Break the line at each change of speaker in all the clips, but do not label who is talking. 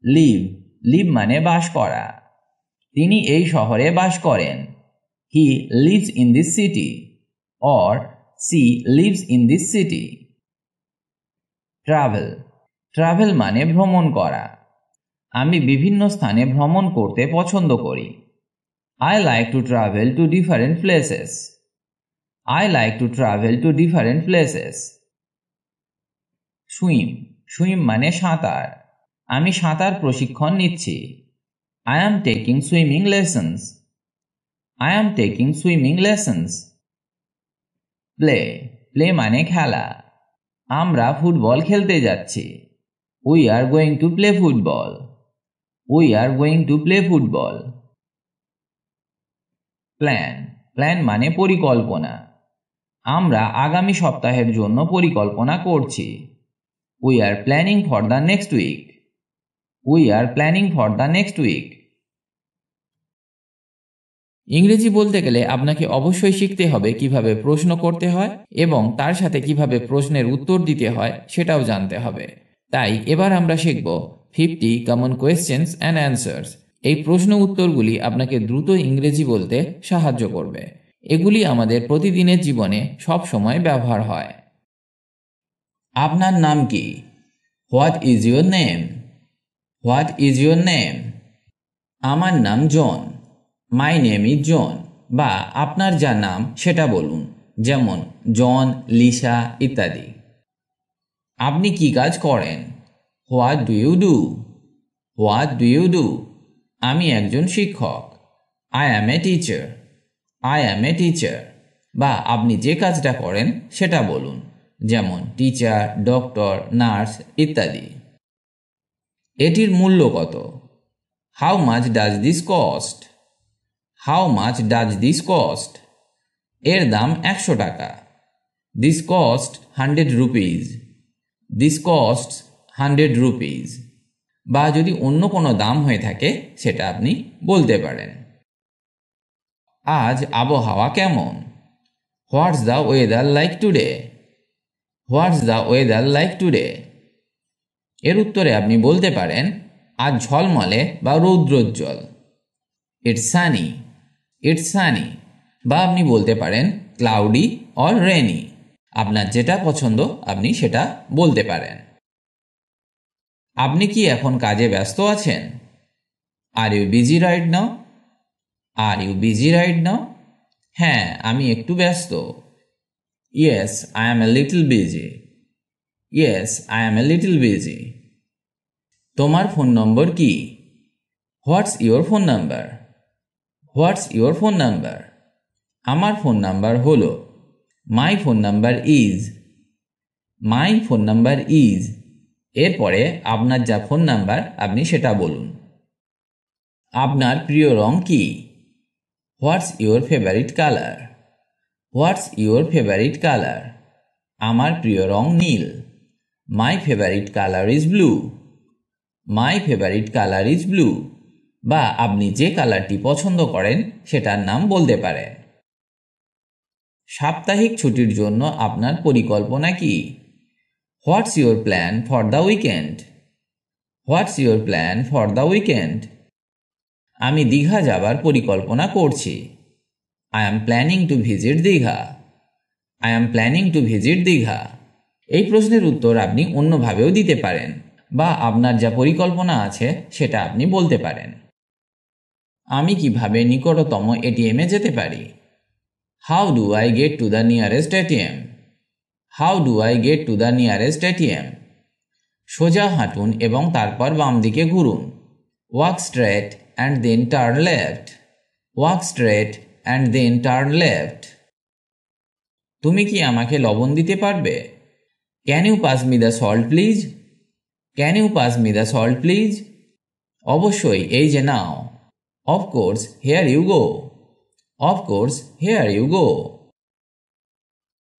Leave leave মানে বাস করা। তিনি এই শহরে বাস করেন। He lives in this city or she lives in this city. Travel travel মানে ভ্রমণ করা। আমি বিভিন্ন স্থানে ভ্রমণ করতে পছন্দ করি। I like to travel to different places. I like to travel to different places. Swim swim মানে সাঁতার। আমি সাঁতার প্রশিক্ষণ নিচ্ছি। I am taking swimming lessons. I am taking swimming lessons. Play play মানে খেলা। আমরা ফুটবল খেলতে যাচ্ছি। We are going to play football. We are going to play football. Plan plan মানে পরিকল্পনা। আমরা আগামী সপ্তাহের জন্য পরিকল্পনা করছি। We are planning for the next week. We are planning for the next week. ইংরেজি বলতে গেলে আপনাকে অবশ্যই শিখতে হবে কিভাবে প্রশ্ন করতে হয় এবং তার সাথে কিভাবে প্রশ্নের উত্তর দিতে হয় সেটাও জানতে হবে। তাই এবার আমরা শিখব 50 কমন কোয়েশ্চেন্স অ্যান্ড অ্যান্সার্স। এই প্রশ্ন উত্তরগুলি আপনাকে দ্রুত ইংরেজি বলতে সাহায্য করবে। এগুলি আমাদের প্রতিদিনের জীবনে সব সময় ব্যবহার হয়। আপনার নাম কি? What is your name? What is your name? আমার নাম জন। মাই নেম ইজ জন। বা আপনার যা নাম সেটা বলুন, যেমন জন, লিসা ইত্যাদি। আপনি কি কাজ করেন? What do you do? What do you do? আমি একজন শিক্ষক। I am a teacher. I am a teacher. বা আপনি যে কাজটা করেন সেটা বলুন, যেমন টিচার, ডক্টর, নার্স ইত্যাদি। এটির মূল্য কত? How much does this cost? How much does this cost? এর দাম 100 টাকা। This cost 100 rupees. This cost 100 rupees. বা যদি অন্য কোনো দাম হয়ে থাকে সেটা আপনি বলতে পারেন। আজ আবহাওয়া কেমন? What's the weather like today? What's the weather like today? এর উত্তরে আপনি বলতে পারেন আজ ঝলমলে বা রৌদ্রোজ্জ্বল। It's sunny. It's sunny. বা আপনি বলতে পারেন ক্লাউডি অর রেনি। আপনার যেটা পছন্দ আপনি সেটা বলতে পারেন। আপনি কি এখন কাজে ব্যস্ত আছেন? Are you busy right now? Are you busy right now? হ্যাঁ, আমি একটু ব্যস্ত। Yes, I am a little busy. Yes, I am a little busy. তোমার ফোন নম্বর কি? What's your phone number? What's your phone number? আমার phone number হলো। My phone number is. My phone number is. এরপরে আপনার যা phone number আপনি সেটা বলুন। আপনার প্রিয় রং কি? What's your favourite colour? What's your favourite colour? আমার প্রিয় রং নীল। My favourite colour is blue. My favourite colour is blue. বা আপনি যে কালারটি পছন্দ করেন সেটার নাম বলতে পারেন। সাপ্তাহিক ছুটির জন্য আপনার পরিকল্পনা কি? What's your plan for the weekend? What's your plan for the weekend? আমি দীঘা যাবার পরিকল্পনা করছি। I am planning to visit Digha. I am planning to visit Digha. এই প্রশ্নের উত্তর আপনি অন্যভাবেও দিতে পারেন বা আপনার যা পরিকল্পনা আছে সেটা আপনি বলতে পারেন। আমি কিভাবে নিকটতম এটিএমে যেতে পারি? How do I get to the nearest ATM? How do I get to the nearest ATM? সোজা হাঁটুন এবং তারপর বাম দিকে ঘুরুন। Walk straight and then turn left. Walk straight and then turn left. তুমি কি আমাকে লবণ দিতে পারবে? Can you pass me the salt please? Can you pass me the salt please? অবশ্যই, এই যে নাও। Of course, here you go. Of course, here you গো।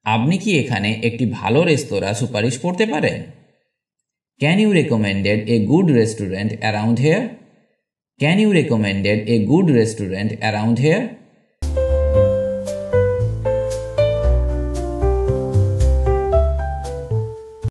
আপনি কি এখানে একটি ভালো রেস্তোরাঁ সুপারিশ করতে পারেন? Can you recommended a good restaurant around here? Can you recommended a good restaurant around hair?